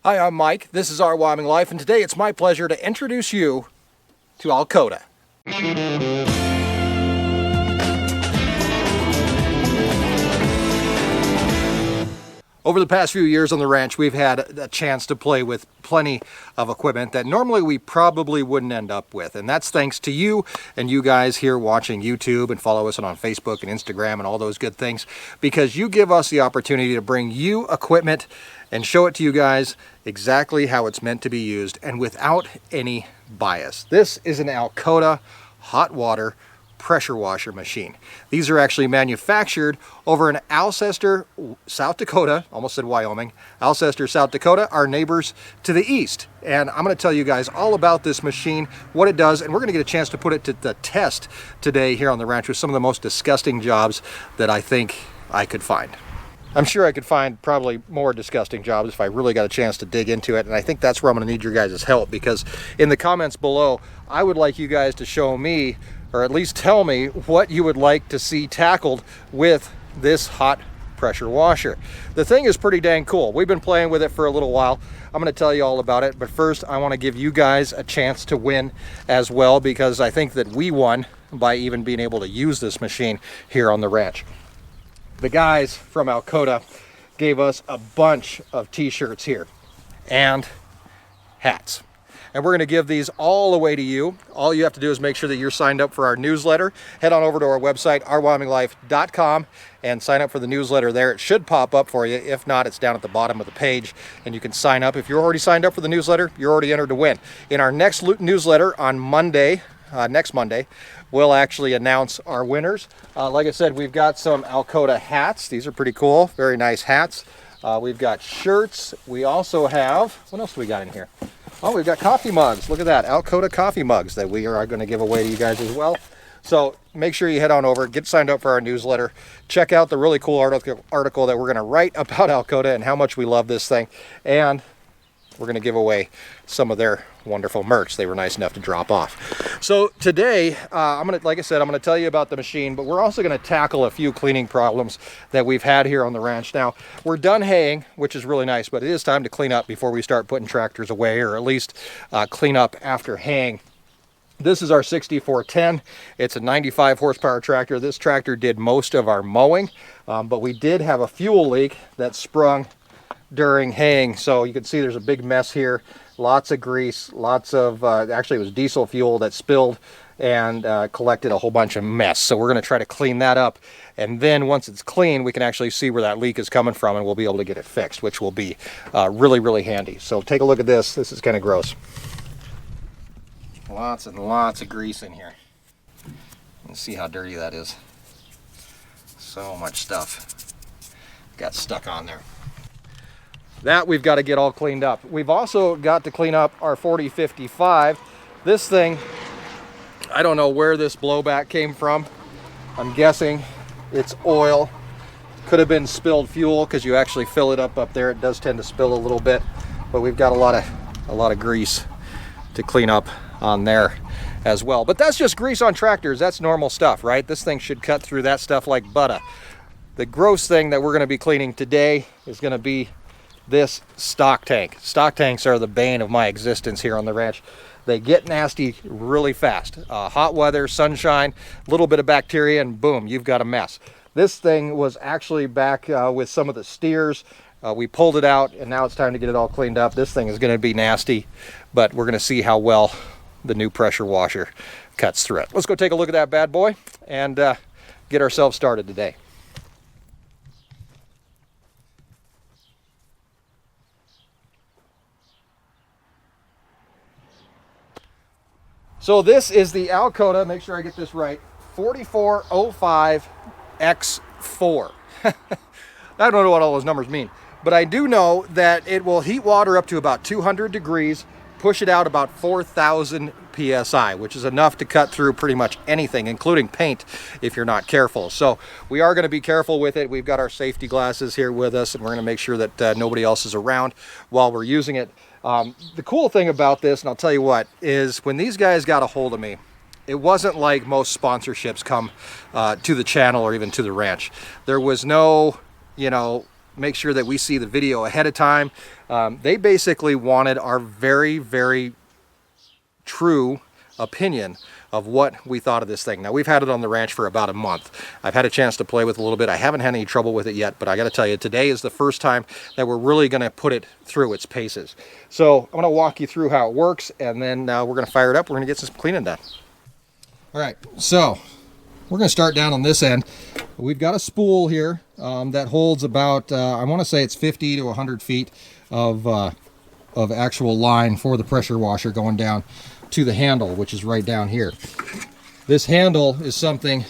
Hi, I'm Mike. This is Our Wyoming Life, and today it's my pleasure to introduce you to Alkota. Over the past few years on the ranch, we've had a chance to play with plenty of equipment that normally we probably wouldn't end up with. And that's thanks to you and you guys here watching YouTube and follow us on Facebook and Instagram and all those good things, because you give us the opportunity to bring you equipment and show it to you guys exactly how it's meant to be used and without any bias. This is an Alkota hot water pressure washer machine. These are actually manufactured over in Alcester, South Dakota. Almost said Wyoming. Alcester, South Dakota, our neighbors to the east. And I'm going to tell you guys all about this machine, what it does, and we're going to get a chance to put it to the test today here on the ranch with some of the most disgusting jobs that I think I could find. I'm sure I could find probably more disgusting jobs if I really got a chance to dig into it, and I think that's where I'm going to need your guys' help, because in the comments below, I would like you guys to show me, or at least tell me, what you would like to see tackled with this hot pressure washer. The thing is pretty dang cool. We've been playing with it for a little while. I'm going to tell you all about it, but first I want to give you guys a chance to win as well, because I think that we won by even being able to use this machine here on the ranch. The guys from Alkota gave us a bunch of t-shirts here and hats. And we're going to give these all away to you. All you have to do is make sure that you're signed up for our newsletter. Head on over to our website, ourwyominglife.com, and sign up for the newsletter there. It should pop up for you. If not, it's down at the bottom of the page, and you can sign up. If you're already signed up for the newsletter, you're already entered to win. In our next newsletter on Monday, next Monday, we'll actually announce our winners. Like I said, we've got some Alkota hats. These are pretty cool, very nice hats. We've got shirts. We also have, what else do we got in here? Oh, we've got coffee mugs. Look at that, Alkota coffee mugs that we are going to give away to you guys as well. So make sure you head on over, get signed up for our newsletter, check out the really cool article that we're going to write about Alkota and how much we love this thing, and we're going to give away some of their wonderful merch they were nice enough to drop off. So today, like I said, I'm going to tell you about the machine, but we're also going to tackle a few cleaning problems that we've had here on the ranch. Now, we're done haying, which is really nice, but it is time to clean up before we start putting tractors away, or at least clean up after haying. This is our 6410. It's a 95 horsepower tractor. This tractor did most of our mowing, but we did have a fuel leak that sprung during haying, so you can see there's a big mess here. Lots of grease, lots of actually it was diesel fuel that spilled and collected a whole bunch of mess. So we're going to try to clean that up, and then once it's clean, we can actually see where that leak is coming from, and we'll be able to get it fixed, which will be really handy. So take a look at this. This is kind of gross. Lots and lots of grease in here. Let's see how dirty that is. So much stuff got stuck on there. That we've got to get all cleaned up. We've also got to clean up our 4055. This thing, I don't know where this blowback came from. I'm guessing it's oil. Could have been spilled fuel, because you actually fill it up there. It does tend to spill a little bit, but we've got a lot of grease to clean up on there as well. But that's just grease on tractors. That's normal stuff, right? This thing should cut through that stuff like butter. The gross thing that we're going to be cleaning today is going to be this stock tank. Stock tanks are the bane of my existence here on the ranch. They get nasty really fast. Hot weather, sunshine, a little bit of bacteria, and boom, you've got a mess. This thing was actually back with some of the steers. We pulled it out, and now it's time to get it all cleaned up. This thing is going to be nasty, but we're going to see how well the new pressure washer cuts through it. Let's go take a look at that bad boy and get ourselves started today. So this is the Alkota, make sure I get this right, 4405X4. I don't know what all those numbers mean, but I do know that it will heat water up to about 200 degrees, push it out about 4,000 PSI, which is enough to cut through pretty much anything, including paint, if you're not careful. So we are going to be careful with it. We've got our safety glasses here with us, and we're going to make sure that nobody else is around while we're using it. The cool thing about this, and I'll tell you what, is when these guys got a hold of me, it wasn't like most sponsorships come to the channel or even to the ranch. There was no, make sure that we see the video ahead of time. They basically wanted our very, very true opinion of what we thought of this thing. Now, we've had it on the ranch for about a month. I've had a chance to play with it a little bit. I haven't had any trouble with it yet, but I got to tell you, today is the first time that we're really going to put it through its paces. So I'm going to walk you through how it works, and then we're going to fire it up. We're going to get some cleaning done. All right, so we're going to start down on this end. We've got a spool here that holds about, I want to say it's 50 to 100 feet of actual line for the pressure washer going down to the handle, which is right down here. This handle is something,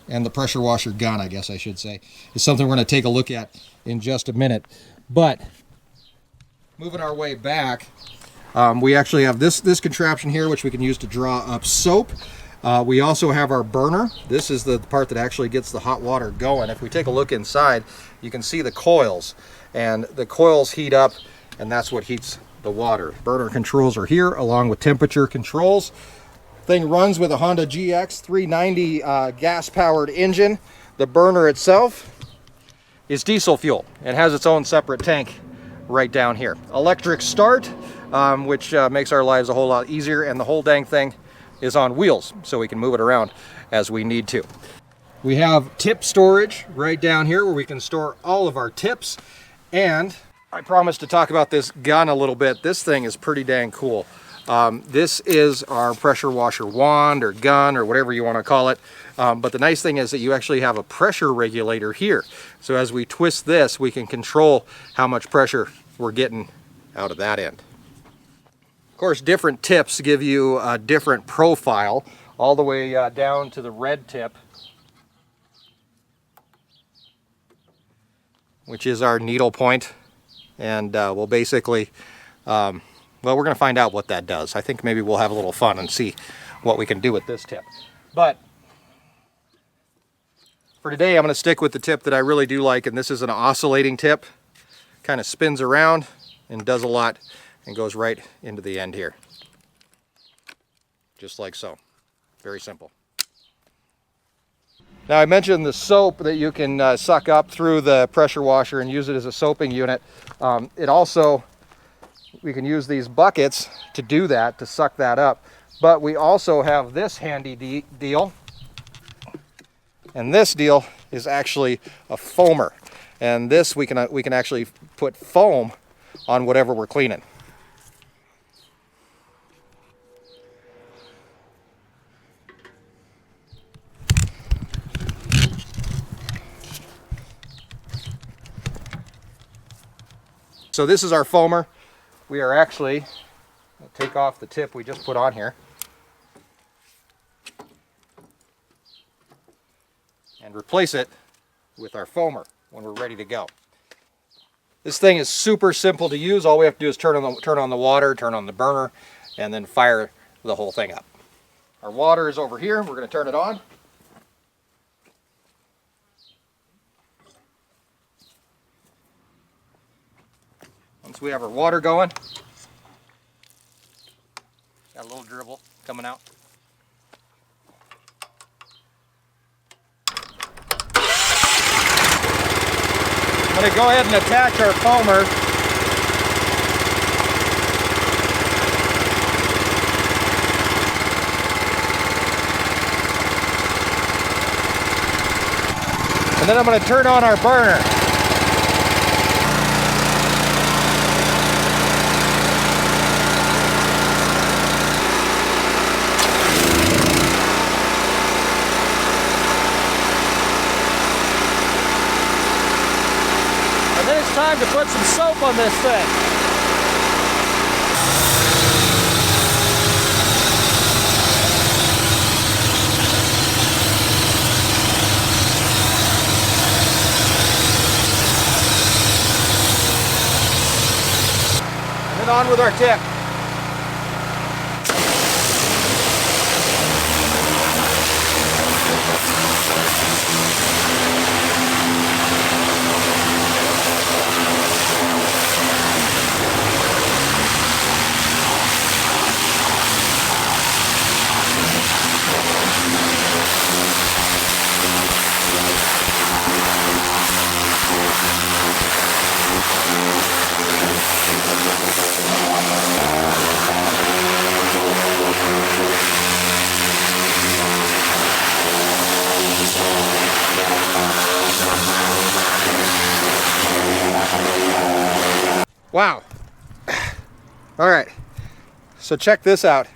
and the pressure washer gun, I guess I should say, is something we're going to take a look at in just a minute. But moving our way back, we actually have this contraption here, which we can use to draw up soap. We also have our burner. This is the part that actually gets the hot water going. If we take a look inside, you can see the coils, and the coils heat up, and that's what heats the water. Burner controls are here, along with temperature controls. Thing runs with a Honda GX 390 gas-powered engine. The burner itself is diesel fuel. It has its own separate tank right down here. Electric start, which makes our lives a whole lot easier, and the whole dang thing is on wheels, so we can move it around as we need to. We have tip storage right down here where we can store all of our tips, and I promised to talk about this gun a little bit. This thing is pretty dang cool. This is our pressure washer wand or gun or whatever you want to call it. But the nice thing is that you actually have a pressure regulator here. So as we twist this, we can control how much pressure we're getting out of that end. Of course, different tips give you a different profile, all the way down to the red tip, which is our needle point. And we'll basically, well, we're going to find out what that does. I think maybe we'll have a little fun and see what we can do with this tip. But for today, I'm going to stick with the tip that I really do like, and this is an oscillating tip. Kind of spins around and does a lot and goes right into the end here. Just like so. Very simple. Now, I mentioned the soap that you can suck up through the pressure washer and use it as a soaping unit. It also, we can use these buckets to do that, to suck that up. But we also have this handy deal. And this deal is actually a foamer. And this, we can actually put foam on whatever we're cleaning. So this is our foamer. We are actually, I'll take off the tip we just put on here, and replace it with our foamer when we're ready to go. This thing is super simple to use. All we have to do is turn on the water, turn on the burner, and then fire the whole thing up. Our water is over here. We're going to turn it on. Once we have our water going, got a little dribble coming out. I'm going to go ahead and attach our foamer. And then I'm going to turn on our burner. Time to put some soap on this thing. And then on with our tip. Wow. All right, so check this out.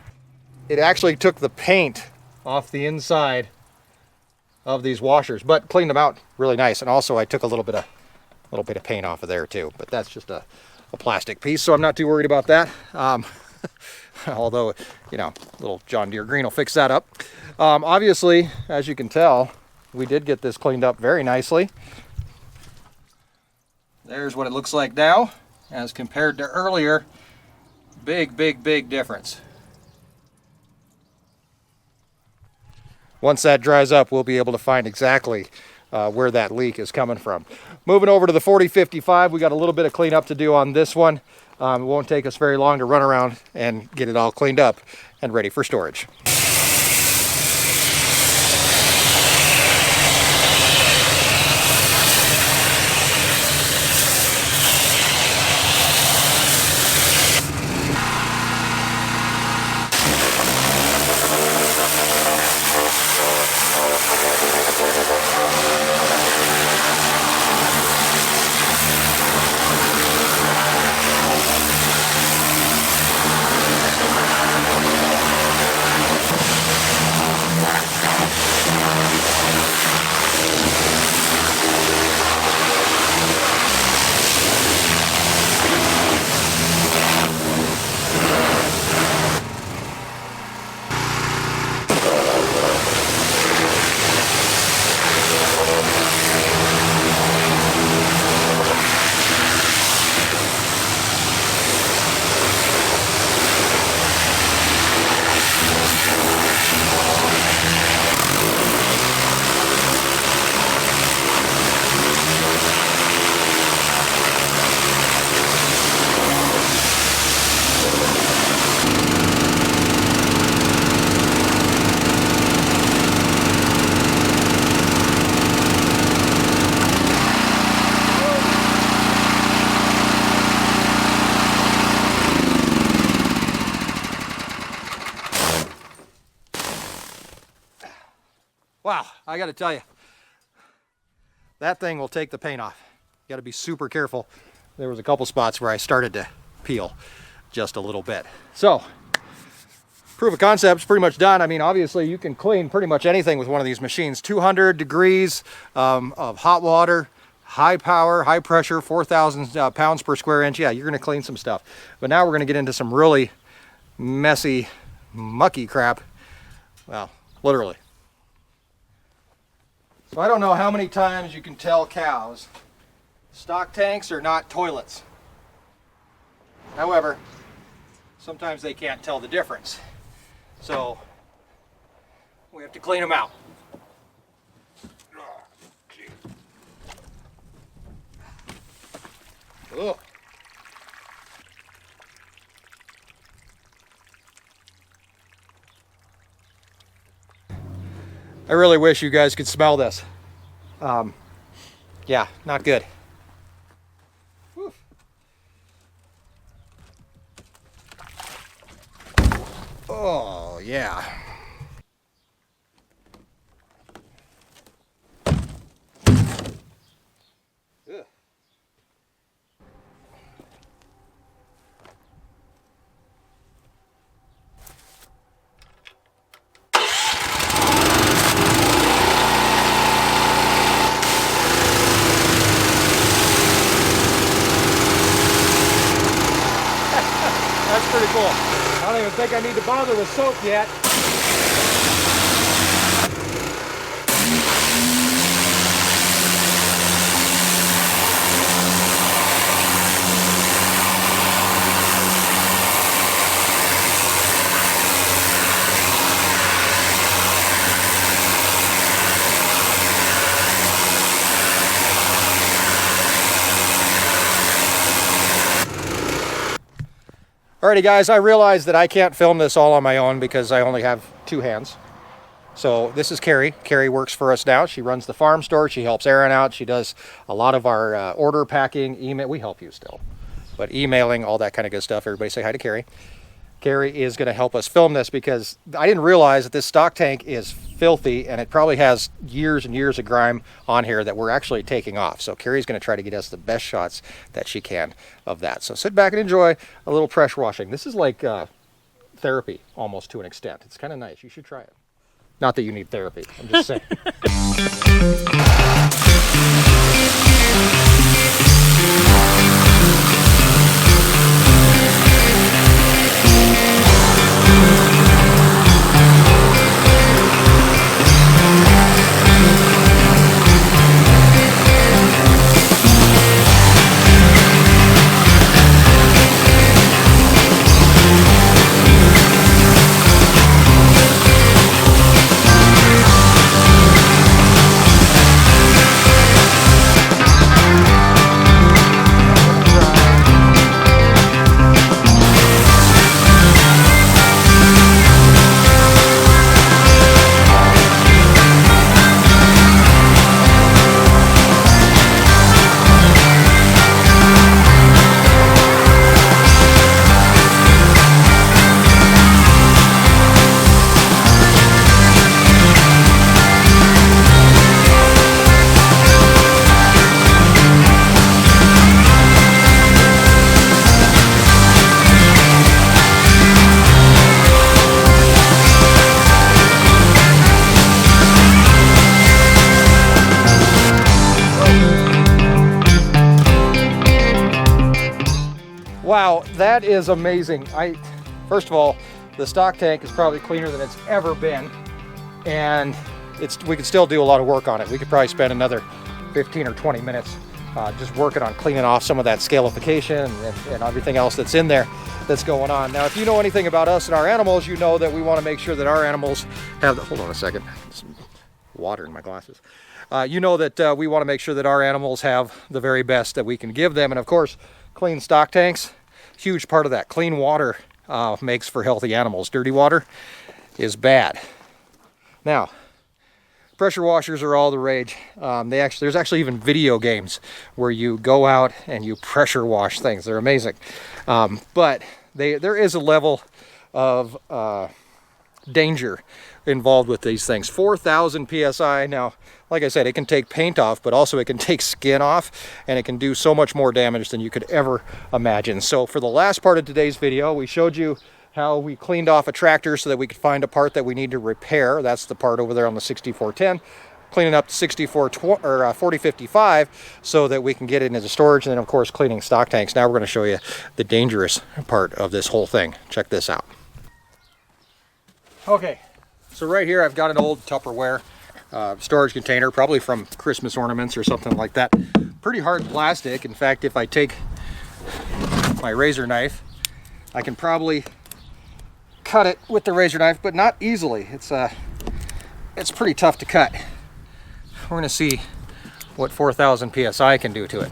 It actually took the paint off the inside of these washers, but cleaned them out really nice. And also I took a little bit of paint off of there too, but that's just a plastic piece, so I'm not too worried about that. Although, you know, little John Deere green will fix that up. Obviously, as you can tell, we did get this cleaned up very nicely. There's what it looks like now as compared to earlier. Big difference. Once that dries up, we'll be able to find exactly where that leak is coming from. Moving over to the 4055, we got a little bit of cleanup to do on this one. It won't take us very long to run around and get it all cleaned up and ready for storage. Wow, I gotta tell you, that thing will take the paint off. You gotta be super careful. There was a couple spots where I started to peel just a little bit. So, proof of concept's pretty much done. I mean, obviously you can clean pretty much anything with one of these machines. 200 degrees of hot water, high power, high pressure, 4,000 pounds per square inch. Yeah, you're gonna clean some stuff. But now we're gonna get into some really messy, mucky crap. Well, literally. So I don't know how many times you can tell cows stock tanks are not toilets. However, sometimes they can't tell the difference. So we have to clean them out. Ugh. I really wish you guys could smell this. Yeah, not good. Whew. Oh, yeah. Ugh. That's pretty cool. I don't even think I need to bother with soap yet. Alrighty guys, I realize that I can't film this all on my own because I only have two hands. So this is Carrie. Carrie works for us now. She runs the farm store. She helps Erin out. She does a lot of our order packing, email. We help you still, but emailing, all that kind of good stuff. Everybody say hi to Carrie. Carrie is going to help us film this because I didn't realize that this stock tank is filthy and it probably has years and years of grime on here that we're actually taking off. So Carrie's going to try to get us the best shots that she can of that. So sit back and enjoy a little pressure washing. This is like therapy almost to an extent. It's kind of nice. You should try it. Not that you need therapy. I'm just saying. Wow, that is amazing. First of all, the stock tank is probably cleaner than it's ever been, and we could still do a lot of work on it. We could probably spend another 15 or 20 minutes just working on cleaning off some of that scalification and everything else that's in there that's going on. Now, if you know anything about us and our animals, you know that we want to make sure that our animals have hold on a second, some water in my glasses. You know that we want to make sure that our animals have the very best that we can give them, and of course, clean stock tanks, huge part of that. Clean water makes for healthy animals. Dirty water is bad. Now, pressure washers are all the rage. There's actually even video games where you go out and you pressure wash things. They're amazing. But there is a level of danger involved with these things. 4,000 psi. Now, like I said, it can take paint off, but also it can take skin off, and it can do so much more damage than you could ever imagine. So for the last part of today's video, we showed you how we cleaned off a tractor so that we could find a part that we need to repair. That's the part over there on the 6410. Cleaning up the 4055 so that we can get it into storage, and then of course cleaning stock tanks. Now we're going to show you the dangerous part of this whole thing. Check this out. Okay, so right here I've got an old Tupperware storage container, probably from Christmas ornaments or something like that. Pretty hard plastic. In fact, if I take my razor knife, I can probably cut it with the razor knife, but not easily. It's pretty tough to cut. We're going to see what 4,000 psi can do to it.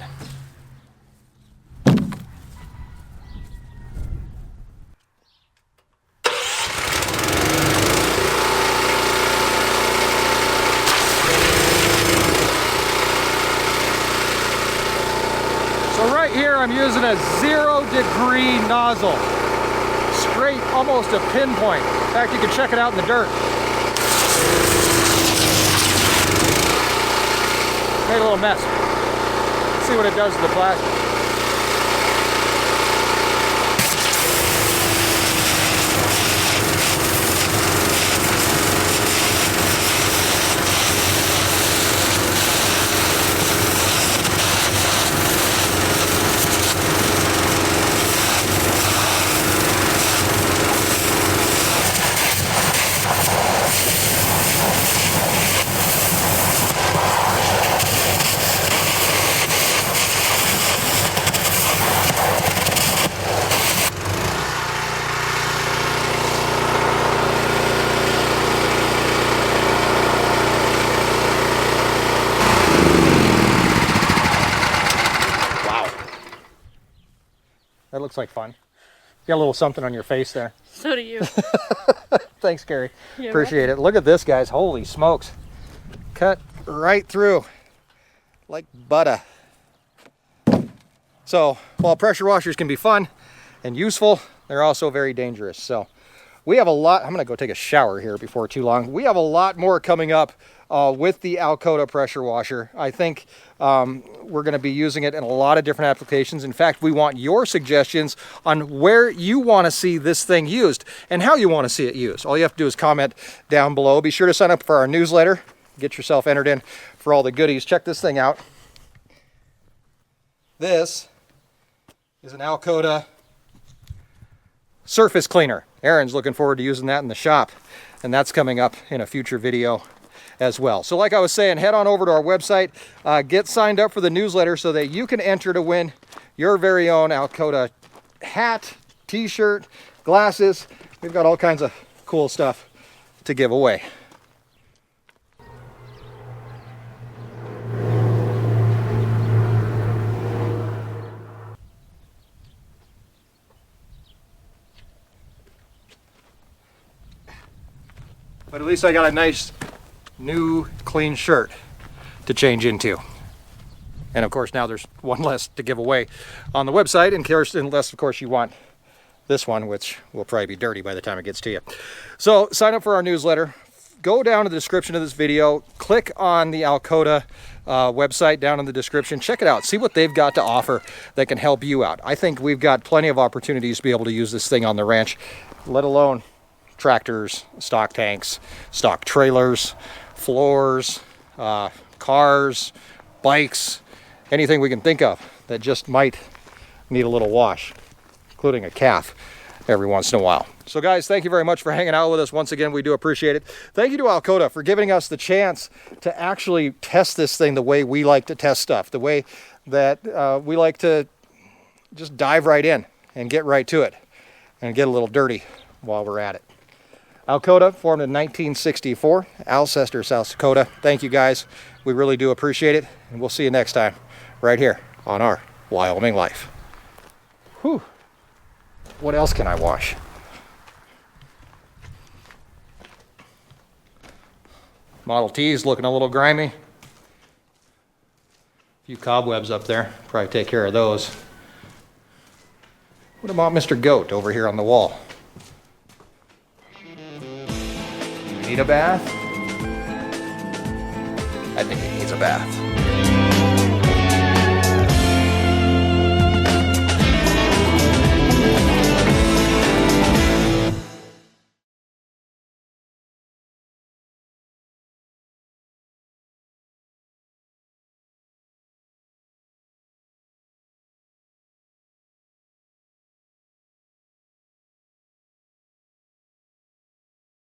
So right here I'm using a 0-degree nozzle. Straight, almost a pinpoint. In fact, you can check it out in the dirt. Made a little mess. Let's see what it does to the plastic. That looks like fun. You got a little something on your face there. So do you. Thanks, Carrie. Appreciate it. Look at this, guys. Holy smokes. Cut right through like butter. So while pressure washers can be fun and useful, they're also very dangerous. So we have a lot. I'm going to go take a shower here before too long. We have a lot more coming up with the Alkota pressure washer. I think we're going to be using it in a lot of different applications. In fact, we want your suggestions on where you want to see this thing used and how you want to see it used. All you have to do is comment down below. Be sure to sign up for our newsletter. Get yourself entered in for all the goodies. Check this thing out. This is an Alkota surface cleaner. Erin's looking forward to using that in the shop, and that's coming up in a future video as well. So like I was saying, head on over to our website, get signed up for the newsletter so that you can enter to win your very own Alkota hat, t-shirt, glasses. We've got all kinds of cool stuff to give away. But at least I got a nice new clean shirt to change into. And of course now there's one less to give away on the website, unless of course you want this one, which will probably be dirty by the time it gets to you. So sign up for our newsletter. Go down to the description of this video, click on the Alkota website down in the description, check it out, see what they've got to offer that can help you out. I think we've got plenty of opportunities to be able to use this thing on the ranch, let alone tractors, stock tanks, stock trailers, floors, cars, bikes, anything we can think of that just might need a little wash, including a calf every once in a while. So guys, thank you very much for hanging out with us. Once again, we do appreciate it. Thank you to Alkota for giving us the chance to actually test this thing the way we like to test stuff, the way that we like to just dive right in and get right to it and get a little dirty while we're at it. Alkota, formed in 1964, Alcester, South Dakota. Thank you guys. We really do appreciate it. And we'll see you next time right here on Our Wyoming Life. Whew. What else can I wash? Model T's looking a little grimy. A few cobwebs up there. Probably take care of those. What about Mr. Goat over here on the wall? Need a bath? I think he needs a bath.